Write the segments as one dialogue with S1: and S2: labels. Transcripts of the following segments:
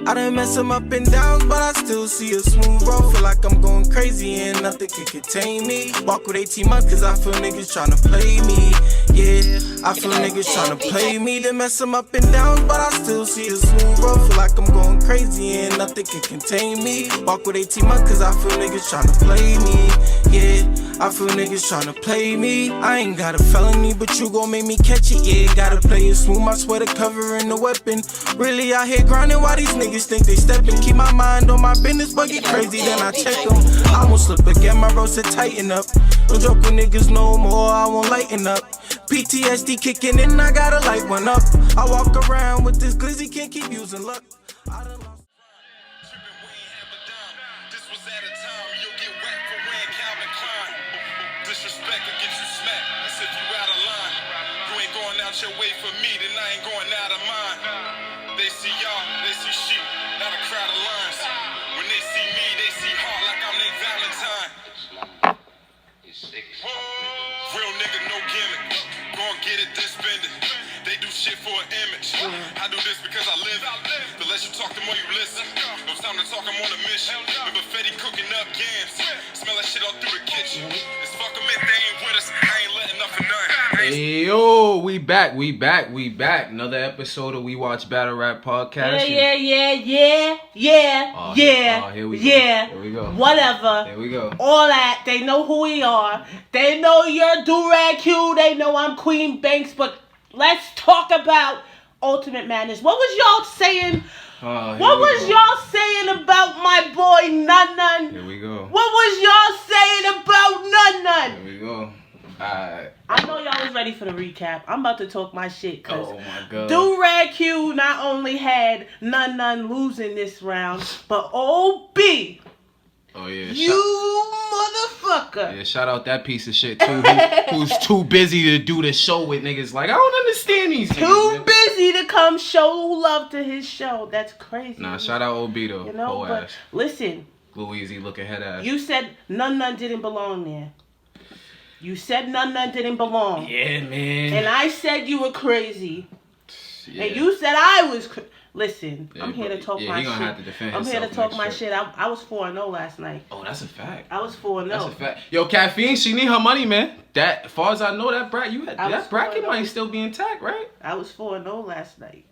S1: I done mess some up and downs, but I still see a smooth road. Feel like I'm going crazy and nothing can contain me. Walk with 18 months cause I feel niggas tryna play me. Yeah, I feel niggas tryna play me. They mess some up and downs, but I still see a smooth road. Feel like I'm going crazy and nothing can contain me. Walk with 18 months cause I feel niggas tryna play me. Yeah, I feel niggas tryna play me. I ain't got a felony, but you gon' make me catch it. Yeah, gotta play it smooth, my sweater covering the weapon. Really out here grinding while these niggas think they steppin'. Keep my mind on my business, but get crazy, then I check them. I won't slip again, my bros to tighten up. Don't joke with niggas no more, I won't lighten up. PTSD kicking in, I gotta light one up. I walk around with this glizzy, can't keep using luck. I done lost.
S2: This was at a time you'll get whacked for wearing Calvin Klein. Disrespect will get you smacked. That's if you out of line. You ain't going out your way for me, then I ain't going out of mine. They see y'all, they see sheep, not a crowd of lions. When they see me, they see heart like I'm their Valentine. Real nigga, no gimmick. Go and get it, then spend it. They do shit for an image. I do this because I live it. The less you talk, the more you listen. No time to talk, I'm on a mission. Remember Fetty cooking up yams. Smell that shit all through the kitchen. It's fuck them if they ain't with us. I ain't letting nothing done.
S3: Hey yo, we back. Another episode of WeWatch BattleRap podcast.
S4: Yeah.
S3: Here we go.
S4: Whatever.
S3: Here we go.
S4: All that. They know who we are. They know you're Durag Q. They know I'm Queen Banks. But let's talk about Ultimate Madness. What was y'all saying? What was y'all saying about my boy Nun Nun?
S3: Here we go.
S4: What was y'all saying about Nun Nun?
S3: Here we go.
S4: I know y'all was ready for the recap. I'm about to talk my shit because
S3: oh my god.
S4: Durag Q not only had Nun Nun losing this round, but OB.
S3: Oh yeah.
S4: You motherfucker.
S3: Yeah, shout out that piece of shit too. Who's too busy to do the show with niggas. Like I don't understand these.
S4: Too busy to come show love to his show. That's crazy.
S3: Nah, shout out OB though.
S4: You know,
S3: whole
S4: but
S3: ass.
S4: listen.
S3: Louise looking head ass.
S4: You said Nun Nun didn't belong there. You said Nun Nun didn't belong.
S3: Yeah, man.
S4: And I said you were crazy.
S3: Yeah.
S4: And you said I was Listen,
S3: yeah,
S4: I'm here to talk my
S3: he gonna
S4: shit.
S3: have to defend
S4: I'm here to
S3: himself
S4: talk my
S3: next
S4: shit. I was 4-0 last night.
S3: Oh, that's a fact.
S4: I was 4-0.
S3: That's a fact. Yo, Caffeine, she need her money, man. That, as far as I know, that bracket might still be intact, right?
S4: I was 4-0 last night.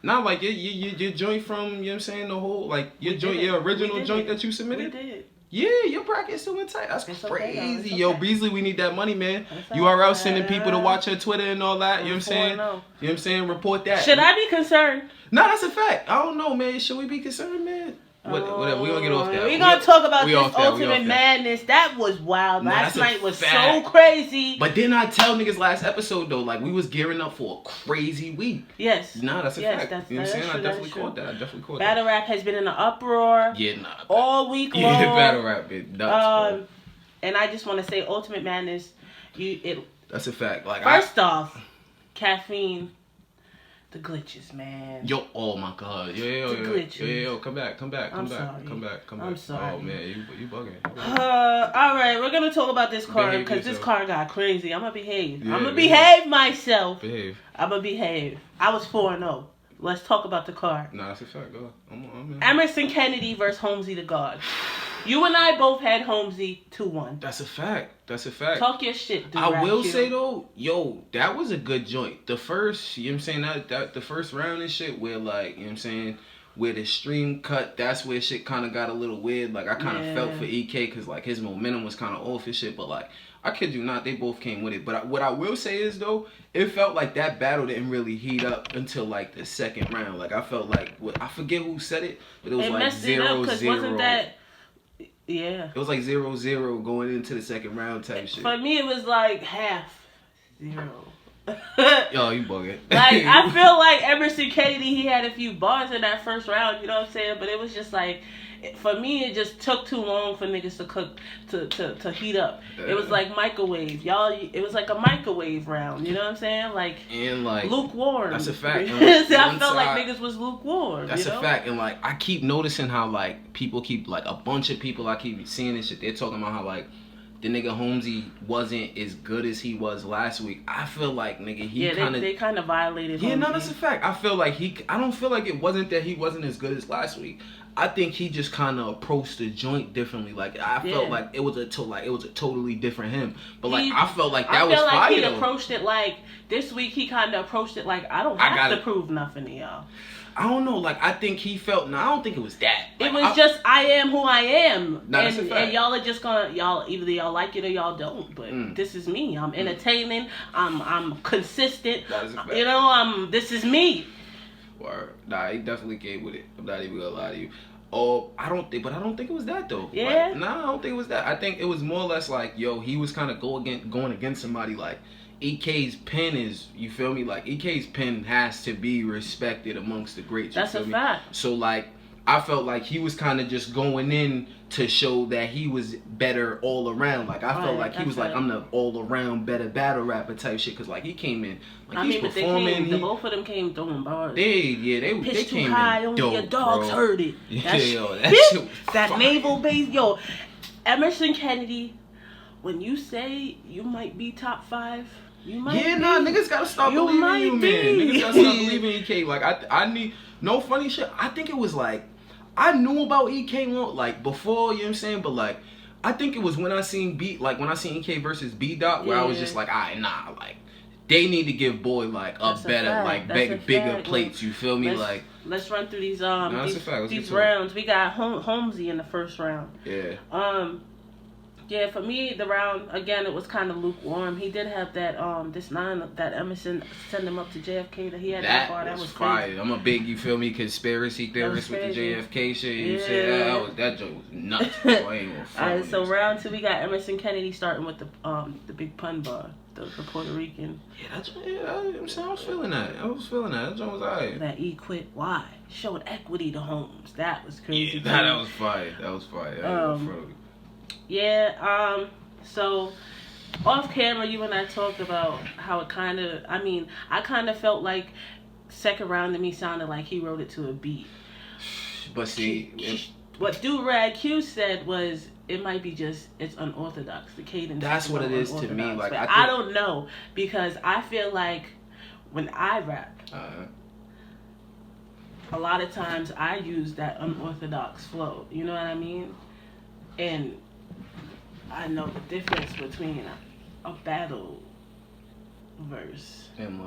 S3: Not like your joint from, you know what I'm saying, the whole, like, your original joint that you submitted?
S4: We did.
S3: Yeah, your bracket's still intact. That's
S4: it's
S3: crazy.
S4: Okay,
S3: Yo, Beasley, we need that money, man.
S4: You
S3: URL sending people to watch her Twitter and all that. You know what I'm saying?
S4: 4-0.
S3: You know what I'm saying? Report that.
S4: Should I be concerned?
S3: No, that's a fact. I don't know, man. Should we be concerned, man? Whatever. We gonna get off that.
S4: We're gonna talk about this Ultimate Madness. That was wild. Last night was so crazy.
S3: But didn't I tell niggas last episode though, like we was gearing up for a crazy week?
S4: Yes.
S3: Nah, that's a fact.
S4: That's,
S3: you know what I'm saying?
S4: true,
S3: I definitely caught that.
S4: Battle Rap has been in an uproar.
S3: Yeah, nah.
S4: All week long.
S3: Yeah, Battle Rap been nuts,
S4: and I just want to say, Ultimate Madness,
S3: that's a fact. Like
S4: first off, Caffeine. The glitches, man.
S3: Yo, oh my god. Yo, come back.
S4: I'm sorry.
S3: I'm sorry. Oh man, you bugging.
S4: All right, we're gonna talk about this card because this card got crazy. I'm gonna behave.
S3: Yeah,
S4: I'm gonna behave myself.
S3: Behave.
S4: I'm gonna behave. I was 4-0. Let's talk about the card.
S3: Nah, that's a fact. Go. I'm in.
S4: Emerson Kennedy versus Holmesy the God. You and I both had Holmesy 2-1.
S3: That's a fact.
S4: Talk your shit, dude.
S3: I will say though, yo, that was a good joint. The first, you know what I'm saying, that the first round and shit where like, you know what I'm saying, where the stream cut, that's where shit kind of got a little weird. Like I kind of felt for EK because like his momentum was kind of off and shit. But like, I kid you not, they both came with it. But what I will say is though, it felt like that battle didn't really heat up until like the second round. Like I felt like, I forget who said it, but it was like 0-0.
S4: Wasn't that? Yeah.
S3: It was like 0-0 going into the second round type shit.
S4: For me, it was like 0.5.
S3: Yo, you bugging.
S4: Like, I feel like Emerson Kennedy, he had a few bars in that first round, you know what I'm saying? But it was just like, for me, it just took too long for niggas to cook, to heat up. It was like microwave. Y'all, it was like a microwave round, you know what I'm saying? Like,
S3: and like
S4: lukewarm.
S3: That's a fact.
S4: See, I felt like niggas was lukewarm.
S3: That's
S4: you know?
S3: a fact. And like, I keep noticing how like people keep, like a bunch of people I keep seeing this shit, they're talking about how like the nigga Holmesy wasn't as good as he was last week. I feel like, nigga,
S4: they kind of violated.
S3: Yeah,
S4: Holmesy.
S3: no, that's a fact. I feel like I don't feel like it wasn't that he wasn't as good as last week. I think he just kind of approached the joint differently. Like I felt like it was a totally different him. But like I felt like that was fire. I feel like
S4: he approached it like this week. He kind of approached it like I don't have to prove nothing to y'all.
S3: I don't know. Like I think he felt. No, I don't think it was that.
S4: Like, it was just I am who I am,
S3: and
S4: y'all are just gonna either y'all like it or y'all don't. But this is me. I'm entertaining. I'm consistent.
S3: That is a fact.
S4: You know, this is me.
S3: Word. Nah, he definitely came with it. I'm not even gonna lie to you. Oh, I don't think it was that though.
S4: Yeah.
S3: Like, nah, I don't think it was that. I think it was more or less like, yo, he was kind of going against somebody like EK's pen is, you feel me? Like EK's pen has to be respected amongst the greats.
S4: That's a fact.
S3: So like, I felt like he was kind of just going in to show that he was better all around. Like I felt like he was like, I'm the all around better battle rapper type shit. Cause like he came in, like he's performing.
S4: Both of them came throwing bars.
S3: They
S4: Pitch
S3: came
S4: too high,
S3: in
S4: only
S3: dope,
S4: your dogs
S3: bro.
S4: heard it.
S3: Yeah, that shit was
S4: that
S3: fire.
S4: naval base, yo. Emerson Kennedy, when you say you might be top 5. You might be.
S3: Nah, niggas gotta stop believing you, man. Niggas gotta stop believing EK. Like I need no funny shit. I think it was like I knew about EK like before, you know what I'm saying? But like I think it was when I seen EK versus B Dot where I was just like, nah, like they need to give Boy like bigger plates. You feel me?
S4: Let's run through these
S3: these
S4: rounds. We got Holmesy in the first round.
S3: Yeah.
S4: Yeah, for me, the round, again, it was kind of lukewarm. He did have that that Emerson send him up to JFK that he had that bar. That was
S3: fire.
S4: crazy.
S3: I'm a big, you feel me, conspiracy theorist with the JFK shit. You say that joke was nuts. I ain't gonna
S4: Alright, so round 2, we got Emerson Kennedy starting with the big pun bar, the Puerto Rican.
S3: I was feeling that. That joke was alright.
S4: That E quit. Why? Showed equity to Holmes. That was crazy.
S3: Yeah, that was fire.
S4: Yeah, so off camera, you and I talked about how it I kind of felt like second round to me sounded like he wrote it to a beat.
S3: But see,
S4: what Do-Rag Q said was it might be just, it's unorthodox, the cadence.
S3: That's what it is to me. Like
S4: I don't know, because I feel like when I rap, a lot of times I use that unorthodox flow, you know what I mean? And I know the difference between a battle verse
S3: and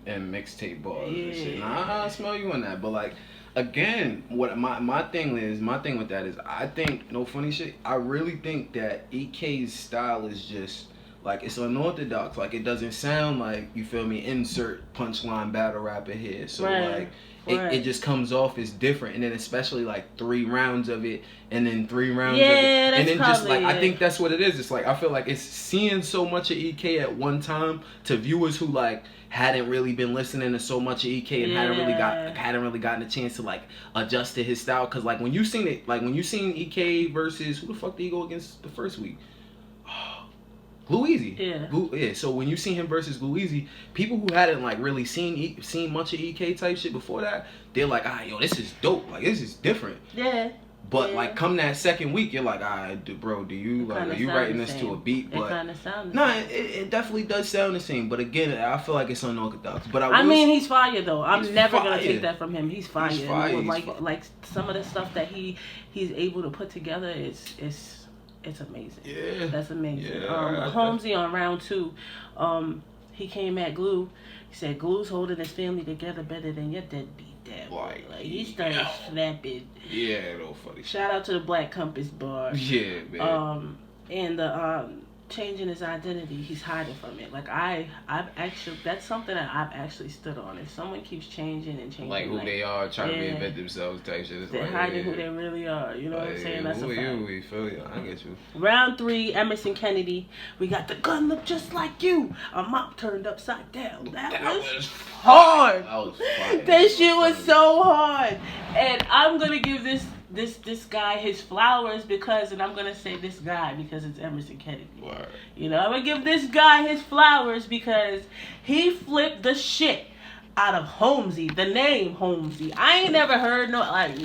S3: and mixtape bars and shit. Nah, I smell you on that. But like again, what my thing with that is I think, no funny shit, I really think that EK's style is just like it's unorthodox. Like it doesn't sound like, you feel me, insert punchline battle rapper here. So like it just comes off as different, and then especially like 3 rounds of it, and then 3 rounds of it, and then just like I think that's what it is. It's like I feel like it's seeing so much of EK at one time to viewers who like hadn't really been listening to so much of EK and hadn't really gotten a chance to like adjust to his style. Cause like when you seen EK versus who the fuck did he go against the first week? Gluezy. Yeah. So when you see him versus Gluezy, people who hadn't like really seen much of EK type shit before that, they're like, yo, this is dope. Like this is different.
S4: Yeah.
S3: But like come that second week, you're like, bro, are you writing this to a beat? But
S4: it kind of sounds.
S3: No, it definitely does sound the same. But again, I feel like it's unorthodox. But
S4: I mean, he's fire though. I'm never gonna take that from him. He's fire.
S3: He's fire.
S4: Like some of the stuff that he's able to put together it's amazing.
S3: Yeah.
S4: That's amazing.
S3: Yeah,
S4: Holmesy on round 2, he came at Glue. He said, Glue's holding his family together better than your deadbeat dad. Like he started snapping.
S3: Yeah, no funny.
S4: Shout out to the Black Compass bar.
S3: Yeah, man.
S4: And the changing his identity, he's hiding from it. Like I've actually, that's something that I've actually stood on. If someone keeps changing and changing,
S3: like who they are, trying to reinvent themselves type shit,
S4: they're hiding who they really are. You know what I'm saying? That's a fact.
S3: We feel you. I get you.
S4: Round 3, Emerson Kennedy. We got the gun look just like you. A mop turned upside down. That was hard.
S3: That was fire.
S4: That shit was so hard. And I'm gonna give this guy his flowers because it's Emerson Kennedy.
S3: Word.
S4: You know, I'm gonna give this guy his flowers because he flipped the shit out of Holmesy, the name Holmesy. I ain't never heard no, like,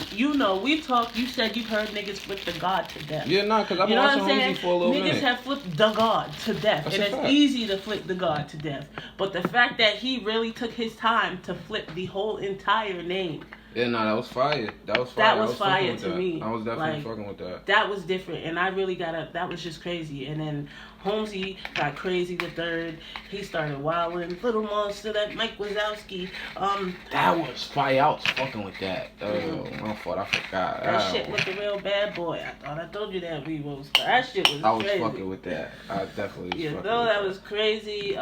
S4: we talked, you said you've heard niggas flip the God to death.
S3: Yeah, nah, because I've been watching Holmesy for a little minute.
S4: Niggas have flipped the God to death.
S3: That's
S4: and
S3: a
S4: it's
S3: fact.
S4: easy to flip the God to death. But the fact that he really took his time to flip the whole entire name.
S3: Yeah, nah, that was fire. That was
S4: fire to me.
S3: I was definitely fucking with that.
S4: That was different, and I really that was just crazy. And then Holmesy got crazy the third. He started wilding. Little Monster, that Mike Wazowski.
S3: That was fire. I was fucking with that. My fault, I forgot.
S4: That shit looked a real bad boy. I thought I told you that that shit was crazy.
S3: I was fucking with that. I definitely was fucking with
S4: that was crazy.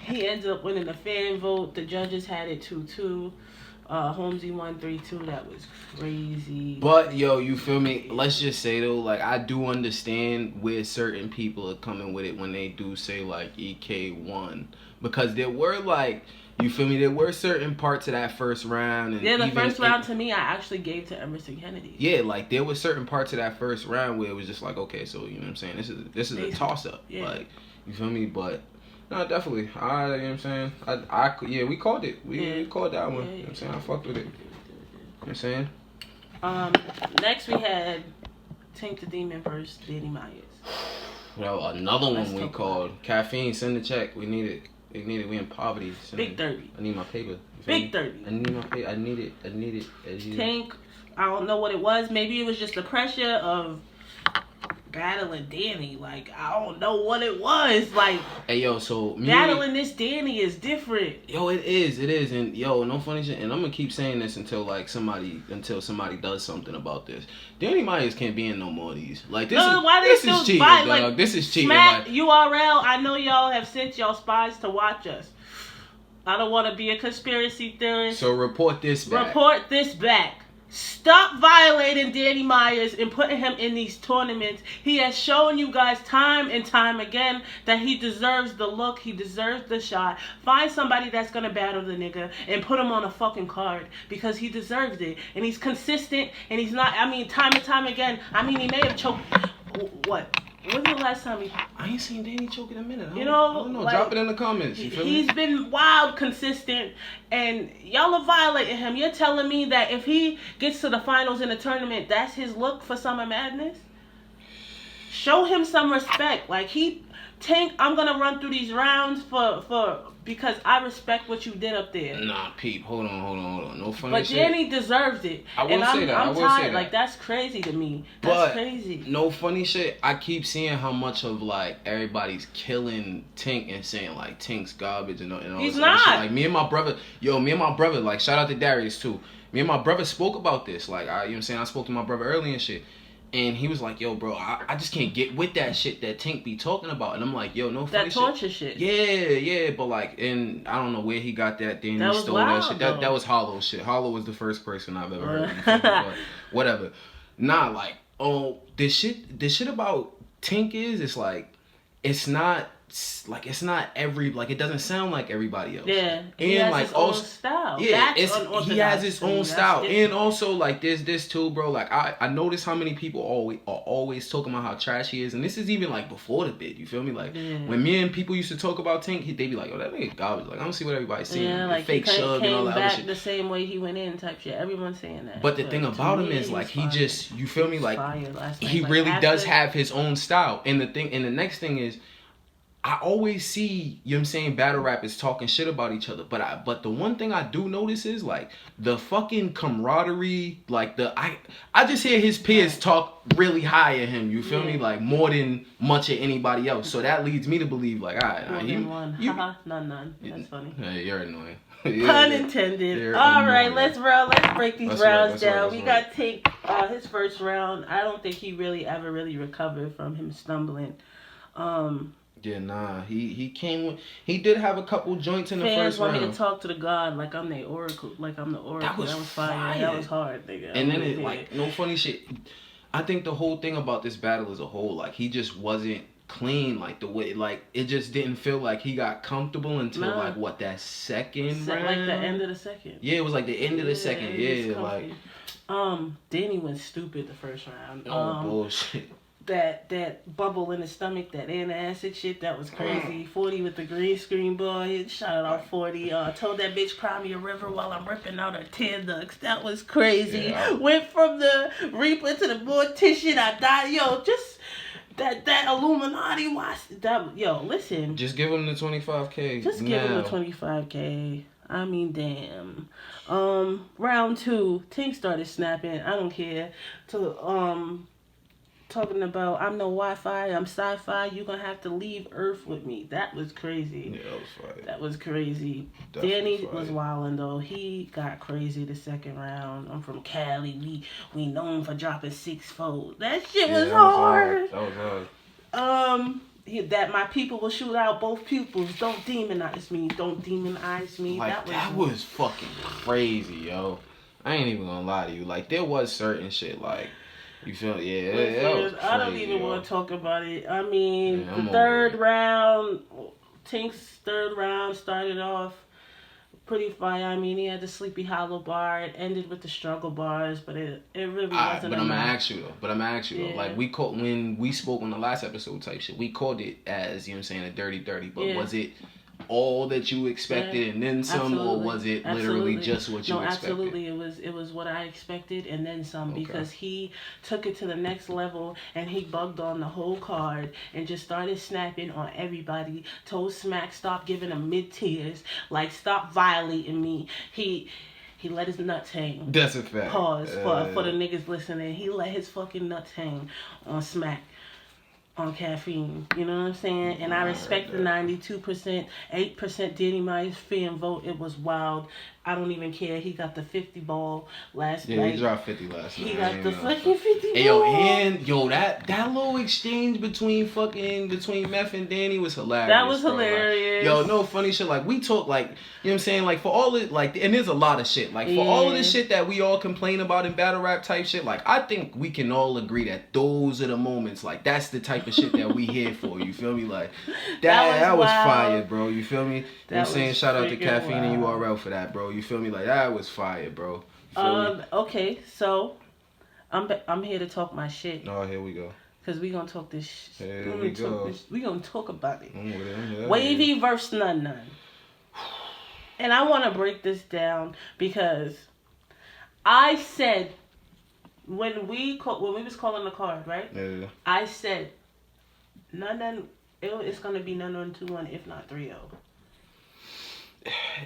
S4: He ended up winning the fan vote. The judges had it 2-2. Holmesy won 3-2. That was crazy.
S3: But yo, you feel me? Let's just say though, like I do understand where certain people are coming with it when they do say like EK won, because there were like, you feel me? There were certain parts of that first round. And
S4: the first round to me, I actually gave to Emerson Kennedy.
S3: Yeah, like there were certain parts of that first round where it was just like, okay, so you know what I'm saying? This is a toss up. Yeah. Like, you feel me? But no, definitely. You know what I'm saying? We called it. We called that one. You know what I'm saying? I fucked with it. You know what I'm saying?
S4: Next we had Tank the Demon versus Danny Myers.
S3: Well, another one we called. Caffeine, send the check. We need it. We in poverty.
S4: Big 30.
S3: I need my paper.
S4: Big 30.
S3: I need my paper. I need it.
S4: Tank, I don't know what it was. Maybe it was just the pressure of battling Danny. Like, I don't know what it was. Like,
S3: hey yo, so
S4: battling this Danny is different.
S3: Yo, it is, and yo, no funny shit. And I'm gonna keep saying this until somebody does something about this. Danny Myers can't be in no more of these. Like this is cheating, dog. Like, this is cheating.
S4: Smack URL. I know y'all have sent y'all spies to watch us. I don't want to be a conspiracy theorist.
S3: So report this
S4: back. Stop violating Danny Myers and putting him in these tournaments. He has shown you guys time and time again that he deserves the look. He deserves the shot. Find somebody that's going to battle the nigga and put him on a fucking card because he deserves it. And he's consistent and he's not, time and time again. He may have choked. What? When's the last time
S3: I ain't seen Danny choke in a minute. I
S4: don't
S3: know.
S4: Like,
S3: drop it in the comments. You feel me?
S4: He's been wild consistent, and y'all are violating him. You're telling me that if he gets to the finals in the tournament, that's his look for Summer Madness? Show him some respect. Like, Tank, I'm gonna run through these rounds because I respect what you did up there.
S3: Nah, Peep, hold on. No funny
S4: but
S3: shit.
S4: But Danny deserves it.
S3: I will say that.
S4: I'm tired. Like, that's crazy to me. That's crazy.
S3: No funny shit. I keep seeing how much of like everybody's killing Tank and saying like Tank's garbage and all
S4: He's
S3: this
S4: not.
S3: Shit. Like me and my brother, like shout out to Darius too. Me and my brother spoke about this. Like you know what I'm saying? I spoke to my brother early and shit. And he was like, yo, bro, I just can't get with that shit that Tank be talking about. And I'm like, yo, no funny shit.
S4: That torture shit.
S3: Yeah, but like, and I don't know where he got that. Then he stole that shit. That was Hollow shit. Hollow was the first person I've ever heard. But whatever. Nah, like, this shit about Tank it's like, it's not it doesn't sound like everybody else.
S4: Yeah,
S3: and
S4: he has his own style.
S3: Yeah, he has his own style, and also like there's this too, bro. Like I notice how many people are always talking about how trash he is, and this is even like before the bid. You feel me? Like when me and people used to talk about Tank, they be like, "Oh, that nigga garbage." Like I don't see what everybody's saying.
S4: Yeah, like
S3: fake shug and all that other shit.
S4: The same way he went in, type shit. Everyone's saying that.
S3: But the thing about him is like he just, you feel me? Like he really does have his own style, and the next thing is, I always see, you know what I'm saying, battle rappers talking shit about each other. But the one thing I do notice is like the fucking camaraderie, like I just hear his peers talk really high at him, you feel me? Like more than much of anybody else. So that leads me to believe like, alright,
S4: none. That's funny.
S3: Hey, you're annoying.
S4: Pun intended. Alright, let's break these rounds down. We got Tank his first round. I don't think he ever really recovered from him stumbling.
S3: Yeah, nah. He came with. He did have a couple joints in the first round.
S4: Fans want me to talk to the God like I'm the Oracle. That was fire. That was hard, nigga.
S3: And then no funny shit. I think the whole thing about this battle as a whole, like he just wasn't clean, like the way, like it just didn't feel like he got comfortable until like what, that second round?
S4: Like the end of the second.
S3: Yeah, it was like the end of the second. Yeah, like
S4: Danny went stupid the first round.
S3: Bullshit.
S4: that bubble in the stomach, that antacid shit, that was crazy. 40 with the green screen boy, shout out 40. Told that bitch cry me a river while I'm ripping out her tear ducts. That was crazy.
S3: Yeah.
S4: Went from the Reaper to the mortician. I died. Yo, just that Illuminati watch. That listen.
S3: Just give him the 25K.
S4: Just give him the 25K. I mean, damn. Round 2, Tink started snapping. I don't care. Talking about I'm no Wi-Fi, I'm sci-fi. You gonna have to leave Earth with me. That was crazy.
S3: Yeah, that was fire.
S4: That was crazy.
S3: Definitely
S4: Danny
S3: fire.
S4: was wildin' though. He got crazy the second round. I'm from Cali. We known for dropping 6-fold. That shit was hard.
S3: That was hard.
S4: That my people will shoot out both pupils. Don't demonize me. Don't demonize me.
S3: Like, that was fucking crazy, yo. I ain't even gonna lie to you. Like, there was certain shit, like, you feel, yeah, that was crazy,
S4: I don't even
S3: yo.
S4: want to talk about it. I mean,
S3: Yeah,
S4: the
S3: I'm
S4: third
S3: over it.
S4: round, Tink's third round started off pretty fire. I mean, he had the Sleepy Hollow bar. It ended with the struggle bars, but it really wasn't
S3: But I'm gonna
S4: enough.
S3: ask you though. Like, we called, when we spoke on the last episode type shit, we called it as, you know what I'm saying, a dirty 30. But was it all that you expected and then some, or was it literally just what you expected?
S4: No, absolutely. It was what I expected and then some, because he took it to the next level and he bugged on the whole card and just started snapping on everybody. Told Smack stop giving him mid-tiers, like stop violating me. He let his nuts hang.
S3: That's a fact.
S4: Pause for the niggas listening. He let his fucking nuts hang on Smack. On caffeine, you know what I'm saying? And I respect the 92%, 8% Danny Myers fan vote. It was wild. I don't even care. He got the 50 ball last night.
S3: Yeah, he dropped 50 last night.
S4: He got the fucking 50 ball.
S3: Hey, yo, and that little exchange between Meth and Danny was hilarious.
S4: That was
S3: bro.
S4: hilarious.
S3: Like, yo, no funny shit. Like, we talk, like, you know what I'm saying? Like, for all it, like, and there's a lot of shit. Like, for all of the shit that we all complain about in battle rap type shit, like, I think we can all agree that those are the moments. Like, that's the type of shit that we here for. You feel me? Like, that was fire, bro. You feel me? You know what I'm saying? Shout out to Caffeine and URL for that, bro. You feel me? Like, that was fire, bro.
S4: Okay, so I'm here to talk my shit.
S3: Oh, here we go.
S4: Cause we gonna talk this shit.
S3: Here we go.
S4: We gonna talk about it.
S3: Yeah.
S4: Wavy versus Nun. And I want to break this down because I said when we was calling the card, right?
S3: Yeah.
S4: I said Nun. It's gonna be Nun 2-1, if not 3-0.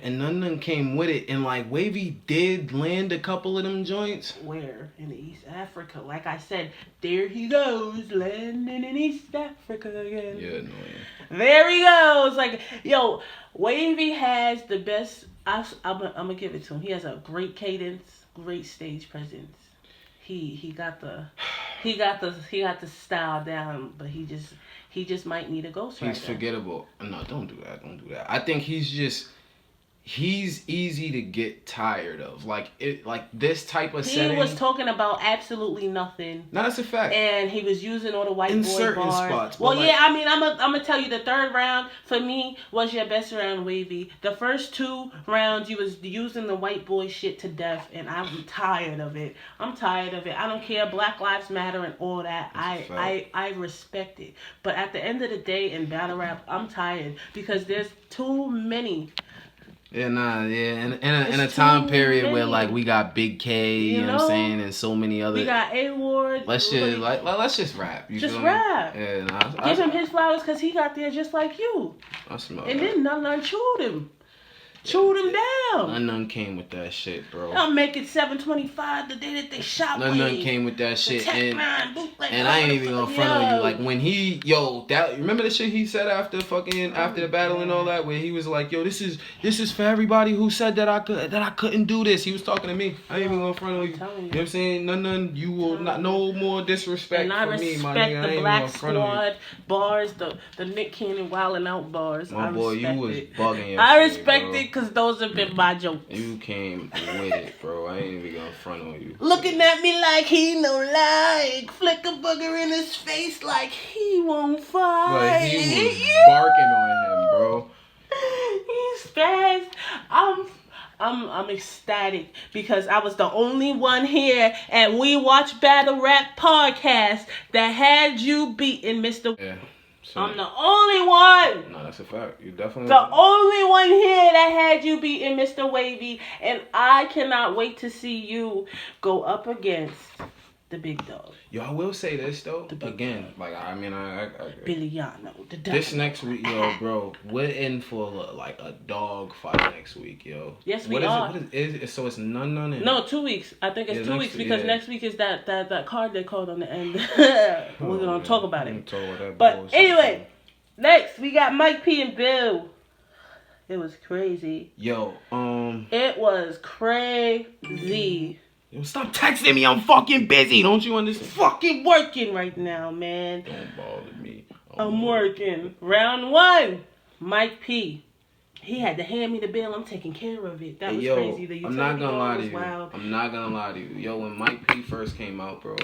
S3: And none came with it, and like Wavy did land a couple of them joints.
S4: Where? In East Africa. Like I said, there he goes, landing in East Africa again.
S3: Yeah, no.
S4: There he goes. Like, yo, Wavy has the best. I'm gonna give it to him. He has a great cadence, great stage presence. He got the style down, but he just might need a ghostwriter.
S3: He's forgettable. No, don't do that. I think he's easy to get tired of. Like this type of setting.
S4: He was talking about absolutely nothing.
S3: No, that's a fact.
S4: And he was using all the white
S3: in
S4: boy
S3: certain
S4: bars.
S3: spots.
S4: Well,
S3: like,
S4: yeah, I mean, I'm gonna tell you, the third round for me was your best round, Wavy. The first 2 rounds you was using the white boy shit to death, and I'm tired of it. I don't care, Black Lives Matter and all that. I respect it. But at the end of the day, in battle rap, I'm tired because there's too many.
S3: Yeah, in a time period where like we got Big K, you know what I'm saying, and so many other.
S4: We got A-Ward.
S3: Let's just rap. You
S4: just
S3: feel
S4: rap.
S3: Me? Yeah,
S4: Give him his flowers because he got there just like you.
S3: I smell
S4: and
S3: that.
S4: then none chewed him. Chewed him down.
S3: None came with that shit, bro.
S4: I'll make it 725 the day that they shot
S3: None
S4: Wayne.
S3: came with that shit, and
S4: I
S3: ain't even gonna front on you. Like when he, remember the shit he said after the battle and all that, where he was like, yo, this is for everybody who said that I couldn't do this. He was talking to me. I ain't even gonna front on you. You know what I'm saying? None, you will not, no more disrespect
S4: and
S3: for me, my nigga.
S4: I respect the Black
S3: Squad
S4: bars, the Nick Cannon Wildin' Out bars.
S3: My boy, you was bugging.
S4: I respect it because those have been my jokes.
S3: You came with it, bro. I ain't even gonna front on you.
S4: Looking at me like he no like, flick a booger in his face like he won't fight.
S3: But he was barking on him, bro.
S4: He's fast. I'm ecstatic because I was the only one here at WeWatch BattleRap podcast that had you beaten, Mr.
S3: Yeah.
S4: I'm the only one.
S3: No, that's a fact. You definitely
S4: The only one here that had you beaten, Mr. Wavy, and I cannot wait to see you go up against the big dog.
S3: Yo, I will say this though. Again, like I mean, I
S4: Billiano, the dog.
S3: this next week, yo, bro, we're in for like a dog fight next week, yo.
S4: Yes, we
S3: what is
S4: are.
S3: It? What is it? So it's none.
S4: No, 2 weeks. I think it's
S3: Yeah,
S4: 2
S3: next-
S4: weeks because
S3: yeah.
S4: next week is that card they called on the end. We're gonna talk about
S3: I'm
S4: it.
S3: talk about that
S4: But
S3: bullshit.
S4: anyway, next we got Mike P and Bill. It was crazy.
S3: Yo,
S4: It was crazy.
S3: yo, stop texting me. I'm fucking busy. Don't you understand?
S4: Fucking working right now, man.
S3: Don't bother me.
S4: I'm working. Round 1, Mike P. He had to hand me the bill. I'm taking care of it. That was
S3: Yo,
S4: crazy. The
S3: I'm not
S4: utility
S3: gonna
S4: bill
S3: lie to
S4: was
S3: you.
S4: wild.
S3: I'm not gonna lie to you. Yo, when Mike P first came out, bro,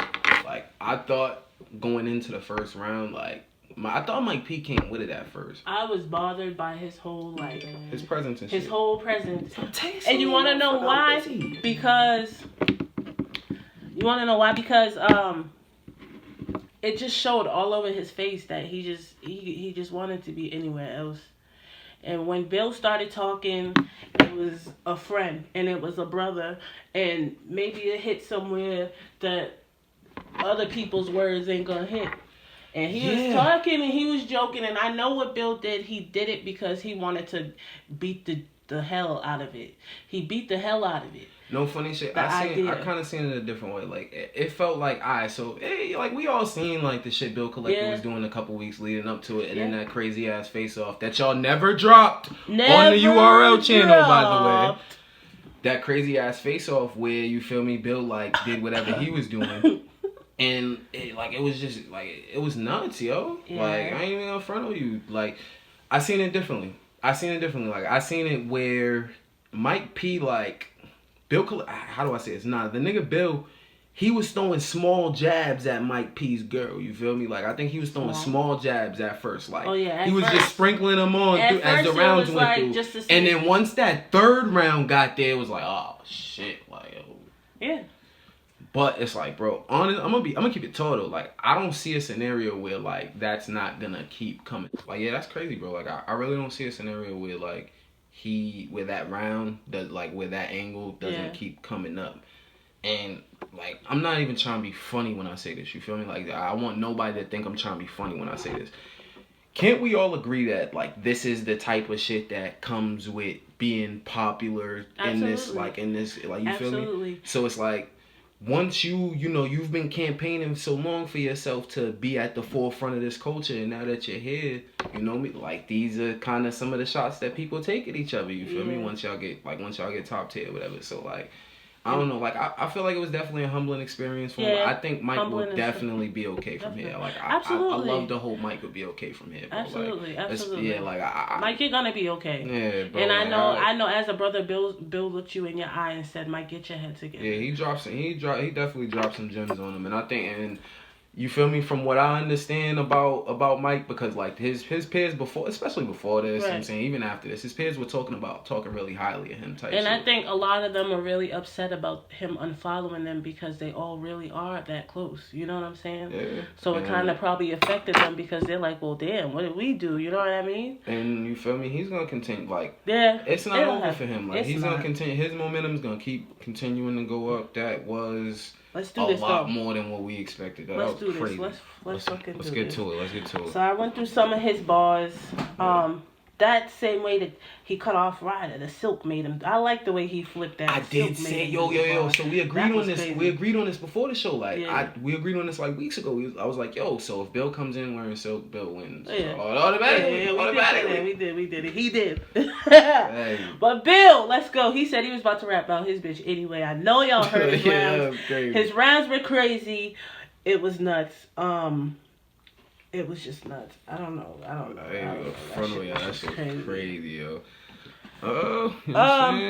S3: like I thought going into the first round, like I thought Mike P came with it at first.
S4: I was bothered by his whole
S3: His presence and
S4: his
S3: shit.
S4: whole presence.
S3: Taste
S4: And you want to know why? Because it just showed all over his face that he just wanted to be anywhere else. And when Bill started talking, it was a friend and it was a brother, and maybe it hit somewhere that other people's words ain't gonna hit. And he was talking and he was joking, and I know what Bill did. He did it because he wanted to beat the hell out of it. He beat the hell out of it.
S3: No funny shit.
S4: The
S3: I
S4: idea.
S3: kind of seen it a different way. Like it felt like like we all seen like the shit Bill Collector was doing a couple weeks leading up to it, and then that crazy ass face off that y'all never dropped on the URL channel, by the way. That crazy ass face off where you feel me, Bill like did whatever he was doing. And it was just like it was nuts, yo.
S4: Yeah.
S3: Like I ain't even gonna front on you. Like I seen it differently. Like I seen it where Mike P like Bill. How do I say this? Nah, the nigga Bill, he was throwing small jabs at Mike P's girl. You feel me? Like I think he was throwing small jabs at first. Like he was just sprinkling them on as the rounds went through. And then once that third round got there, it was like, oh shit, like
S4: yeah.
S3: But it's like, bro, honest, I'm gonna keep it total. Like, I don't see a scenario where like that's not gonna keep coming. Like, yeah, that's crazy, bro. Like, I really don't see a scenario where like where that round does where that angle doesn't keep coming up. And like, I'm not even trying to be funny when I say this. You feel me? Like, I want nobody to think I'm trying to be funny when I say this. Can't we all agree that like this is the type of shit that comes with being popular in this you feel me? So it's like, once you've been campaigning so long for yourself to be at the forefront of this culture, and now that you're here, you know me, like these are kind of some of the shots that people take at each other. You feel me? Once y'all get top tier, whatever. So like, I don't know. Like I feel like it was definitely a humbling experience for him. I think Mike will definitely be okay from here. Like I love the whole Mike will be okay from here, bro.
S4: Absolutely.
S3: Yeah, like
S4: Mike, you're gonna be okay.
S3: Yeah, bro.
S4: And I know as a brother, Bill looked you in your eye and said, Mike, get your head together.
S3: Yeah, he definitely dropped some gems on him, and I think, and you feel me, from what I understand about Mike, because like his peers before, especially before this, you know what I'm saying, even after this, his peers were talking really highly of him type.
S4: And
S3: shit.
S4: I think a lot of them are really upset about him unfollowing them because they all really are that close. You know what I'm saying?
S3: Yeah.
S4: So it kind of probably affected them because they're like, well, damn, what did we do? You know what I mean?
S3: And you feel me? He's gonna continue. Like,
S4: it's
S3: not over for him. Like, he's gonna continue. His momentum's gonna keep continuing to go up. That was a lot more than what we expected. Let's do crazy.
S4: This. Let's
S3: get to it. Let's get to it.
S4: So I went through some of his bars. That same way that he cut off Ryder, the silk made him. I like the way he flipped that.
S3: I did say, yo. So we agreed on this.
S4: Crazy.
S3: We agreed on this before the show. Like, we agreed on this like weeks ago. I was like, yo, so if Bill comes in wearing silk, Bill wins.
S4: Yeah.
S3: Automatically.
S4: We did it. He did.
S3: Hey.
S4: But Bill, let's go. He said he was about to rap about his bitch anyway. I know y'all heard his rounds. His rounds were crazy. It was nuts. It was just nuts. I don't know.
S3: That shit was crazy, yo.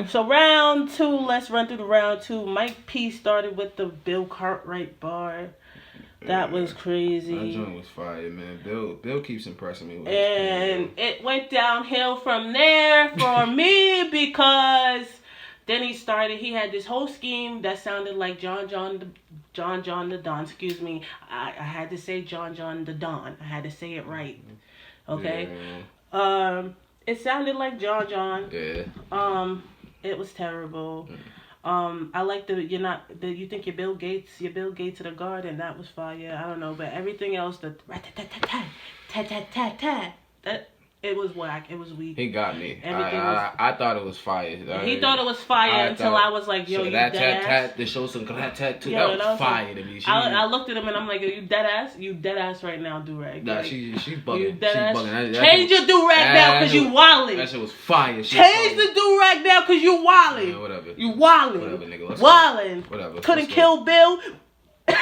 S4: So round 2, let's run through the round 2. Mike P started with the Bill Cartwright bar. That was crazy.
S3: That joint was fire, man. Bill keeps impressing me with
S4: and it went downhill from there for me because Then he had this whole scheme that sounded like John the Don. Excuse me. I had to say John the Don. I had to say it right. Okay. Yeah. It sounded like John.
S3: Yeah.
S4: It was terrible. I like you think you're Bill Gates of the garden. That was fire. I don't know, but everything else, that it was whack. It was weak.
S3: He got me. I thought it was fire.
S4: He thought it was fire until I was like, yo, you dead ass?
S3: The show some tattoo. That was fire to me.
S4: I looked at him and I'm like, yo, you dead ass? You dead ass right now, do-rag.
S3: Nah,
S4: like,
S3: she's bugging.
S4: You dead ass?
S3: Bugging.
S4: Change your do-rag now because you wildin'.
S3: That shit was fire.
S4: Change the do-rag now because you wildin'.
S3: Yeah, whatever.
S4: You wildin'.
S3: Whatever, nigga. Let's
S4: wildin'.
S3: Go. Whatever.
S4: Couldn't kill Bill.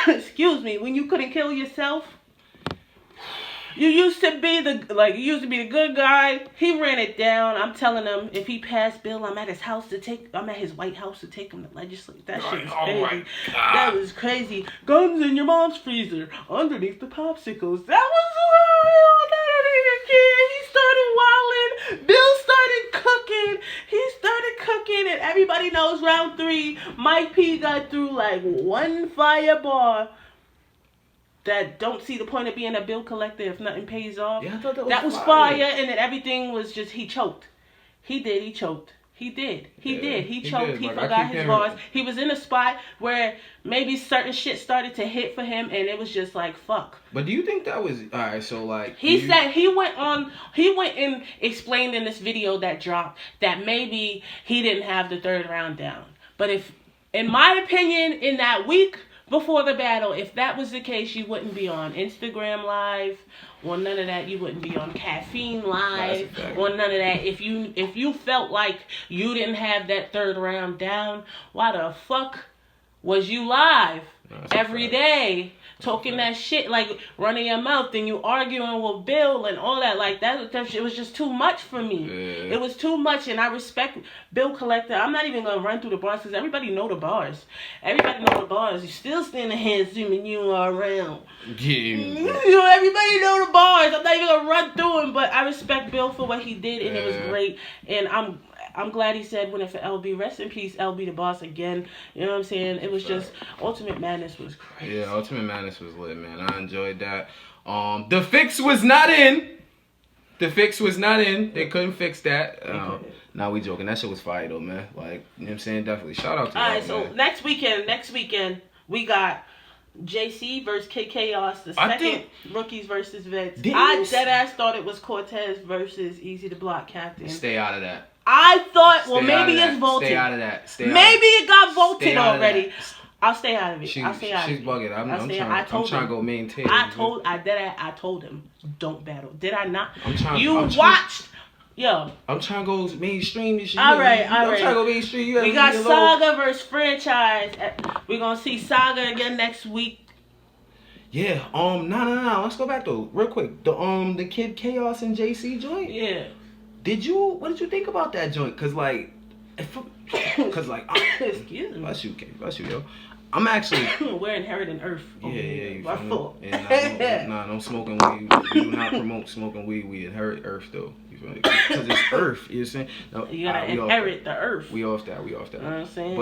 S4: Excuse me. When you couldn't kill yourself. You used to be the good guy. He ran it down. I'm telling him if he passed Bill, I'm at his White House to take him to legislate. That shit was crazy. That was crazy. Guns in your mom's freezer, underneath the popsicles. That was wild. I don't even care. He started wilding. Bill started cooking. He started cooking, and everybody knows round 3, Mike P got through like one fireball. That don't see the point of being a bill collector if nothing pays off.
S3: Yeah, I thought
S4: that was fire, and then everything was just, he choked. He choked. He choked. He forgot his bars. He was in a spot where maybe certain shit started to hit for him, and it was just like, fuck.
S3: But do you think that was alright? So like,
S4: he said he went and explained in this video that dropped that maybe he didn't have the 3rd round down. But if, in my opinion, in that week before the battle, if that was the case, you wouldn't be on Instagram Live or none of that. You wouldn't be on Caffeine Live or none of that. If you felt like you didn't have that 3rd round down, why the fuck was you live every day talking that shit, like running your mouth and you arguing with Bill and all that? Like that it was just too much for me. Yeah. It was too much, and I respect Bill Collector. I'm not even gonna run through the bars because everybody know the bars. You still standing handsome when you are around.
S3: Yeah.
S4: Everybody know the bars. I'm not even gonna run through them, but I respect Bill for what he did, and it was great. And I'm glad he said winning for LB. Rest in peace, LB the boss again. You know what I'm saying? It was just, Ultimate Madness was crazy.
S3: Yeah, Ultimate Madness was lit, man. I enjoyed that. The fix was not in. They couldn't fix that. Nah, we joking. That shit was fire though, man. Like, you know what I'm saying? Definitely. Shout out to you.
S4: Alright, so next weekend, we got JC versus Kid Chaos, the second rookies versus vets. I deadass thought it was Cortez versus Easy to Block Captain.
S3: Stay out of that.
S4: I thought, maybe it's voted.
S3: Stay out of that.
S4: Maybe it got voted already. I'll stay out of it.
S3: She's
S4: it.
S3: bugging. I'm trying to go maintain.
S4: I told him, don't battle. Did I not?
S3: I'm trying to go mainstream this shit.
S4: All right.
S3: I'm trying to go mainstream.
S4: We got Saga versus Franchise. We're gonna see Saga again next week.
S3: Yeah. No. Let's go back though, real quick. The Kid Chaos and JC joint.
S4: Yeah.
S3: What did you think about that joint? Cause like,
S4: excuse me.
S3: Bless you, yo. I'm actually
S4: we're inheriting Earth.
S3: Yeah.
S4: My fault.
S3: No smoking weed. We do not promote smoking weed. We inherit Earth though. You feel me? Because it's Earth. You know what I'm saying? No,
S4: you gotta inherit the Earth.
S3: We off that.
S4: You know what I'm saying?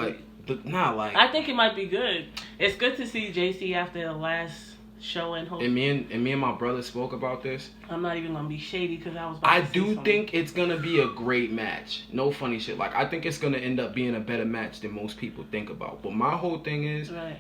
S3: But not like.
S4: I think it might be good. It's good to see JC after the last show and host.
S3: And me and my brother spoke about this.
S4: I'm not even gonna be shady because I was.
S3: I do think it's gonna be a great match. No funny shit. Like I think it's gonna end up being a better match than most people think about. But my whole thing is,
S4: right.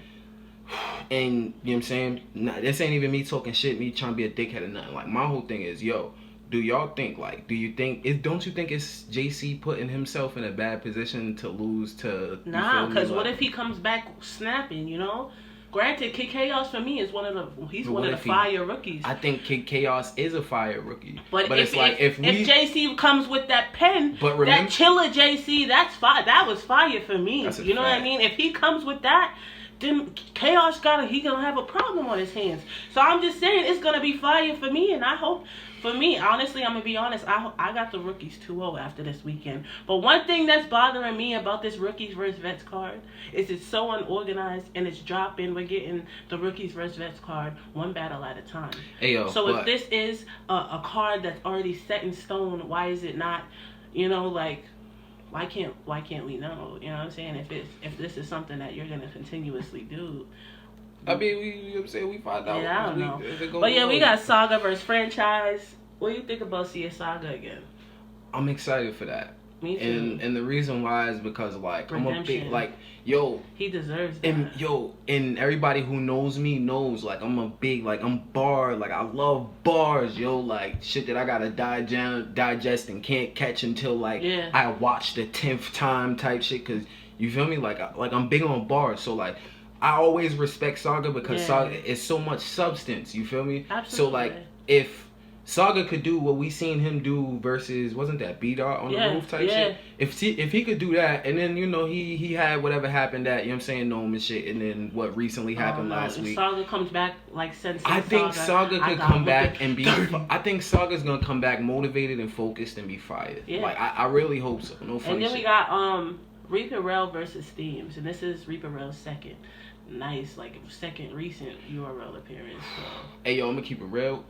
S3: And you know what I'm saying? This ain't even me talking shit, me trying to be a dickhead or nothing. Like my whole thing is, do y'all think don't you think it's JC putting himself in a bad position to lose to?
S4: Nah, because what if he comes back snapping? You know. Granted, Kid Chaos for me is one of the fire rookies.
S3: I think Kid Chaos is a fire rookie.
S4: But if JC comes with that pen, that chiller JC, that's fire. That was fire for me. You know what I mean? If he comes with that, then Chaos he gonna have a problem on his hands. So I'm just saying it's gonna be fire for me, and I hope. For me, honestly, I'm going to be honest, I got the rookies 2-0 after this weekend. But one thing that's bothering me about this rookies versus vets card is it's so unorganized and it's dropping. We're getting the rookies versus vets card one battle at a time. If this is a card that's already set in stone, why is it not, why can't we know? You know what I'm saying? If this is something that you're gonna continuously do.
S3: I mean, you know what I'm saying? We find out.
S4: Yeah, I don't know.
S3: But
S4: But yeah, we got Saga versus Franchise. What do you think about seeing Saga again?
S3: I'm excited for that.
S4: Me too.
S3: And the reason why is because like
S4: Redemption.
S3: I'm a big like yo.
S4: He deserves that.
S3: And everybody who knows me knows like I'm a big like I'm bar like I love bars, yo, like shit that I gotta digest and can't catch until like I watch the 10th time type shit. Cause you feel me, like I'm big on bars, so like I always respect Saga because Saga is so much substance. You feel me?
S4: Absolutely.
S3: So like if Saga could do what we seen him do versus wasn't that B-Dot on the roof type shit? If he could do that, and then you know he had whatever happened that, you know what I'm saying, Gnome and shit, and then what recently happened last week.
S4: Saga comes back like Sensei.
S3: I think Saga could come back and be. I think Saga's gonna come back motivated and focused and be fired. Yeah. Like I really hope so. No funny
S4: And then
S3: shit.
S4: we got Reaper Rail versus Steams, and this is Reaper Rail's second recent URL appearance. So.
S3: Hey yo, I'm gonna keep it real.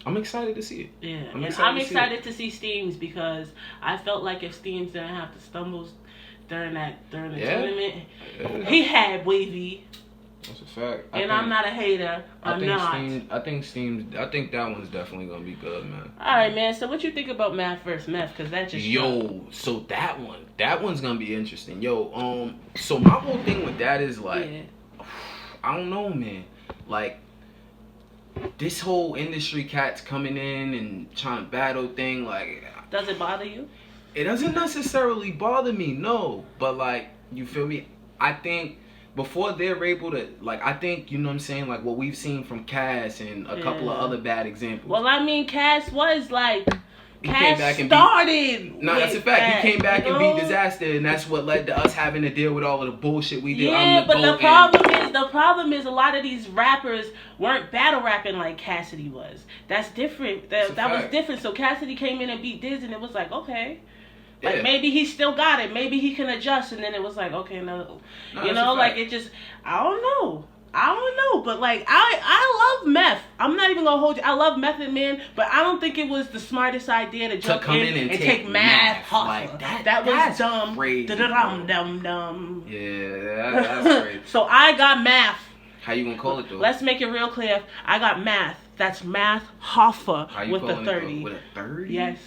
S3: I'm excited to see it.
S4: Yeah, I'm excited to see Steams because I felt like if Steams didn't have the stumbles during the tournament, he had Wavy.
S3: That's a fact.
S4: I'm not a hater. I
S3: think that one's definitely gonna be good, man.
S4: All right, man. So what you think about Math versus Meth? Cause that just
S3: so that one's gonna be interesting. Yo, so my whole thing with that is like, I don't know, man. Like, this whole industry cats coming in and trying to battle thing, like...
S4: Does it bother you?
S3: It doesn't necessarily bother me, no. But, like, you feel me? I think before they're able to... Like, I think, you know what I'm saying? Like, what we've seen from Cass and a couple of other bad examples.
S4: Well, I mean, Cass was, like...
S3: He came back and
S4: started.
S3: No, that's a fact. He came back and beat Disaster, and that's what led to us having to deal with all of the bullshit we did.
S4: Yeah, but the problem is a lot of these rappers weren't battle rapping like Cassidy was. That's different. That was different. So Cassidy came in and beat Diz, and it was like, okay. Like, maybe he still got it. Maybe he can adjust, and then it was like, okay, no. You know, like, it just, I don't know, but like I love Meth. I'm not even gonna hold you. I love Method Man, but I don't think it was the smartest idea to jump in and take Math. Like that was dumb. Dumb.
S3: Yeah, that's crazy.
S4: So I got Math.
S3: How you gonna call it though?
S4: Let's make it real clear. I got Math. That's Math Hoffa with a 30.
S3: With a 30?
S4: Yes.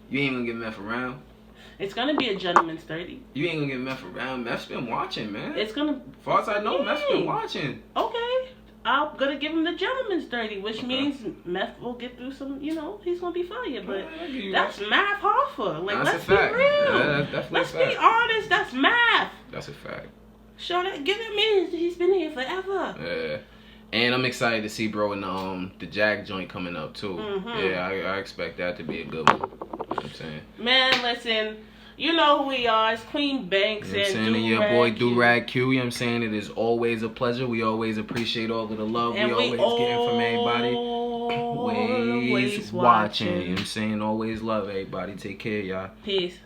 S3: You ain't gonna get Meth around.
S4: It's gonna be a gentleman's 30.
S3: You ain't gonna get Meth around. Meph's been watching, man.
S4: It's gonna.
S3: As far as I know, Meph's been watching.
S4: Okay. I'm gonna give him the gentleman's 30, which means Meth will get through some, you know, he's gonna be fine. But that's Math Hoffa. Like, let's be real.
S3: Yeah,
S4: let's be honest. That's Math.
S3: That's a fact.
S4: Show that. Give him in. He's been here forever.
S3: Yeah. And I'm excited to see bro in the Jag joint coming up too. Mm-hmm. Yeah, I expect that to be a good one. You know what I'm saying?
S4: Man, listen. You know who we are. It's Queen Banks and
S3: your boy Do-Rag Q. You know what I'm saying? It is always a pleasure. We always appreciate all of the love we always get from everybody. Always watching. You know what I'm saying? Always love everybody. Take care, y'all.
S4: Peace.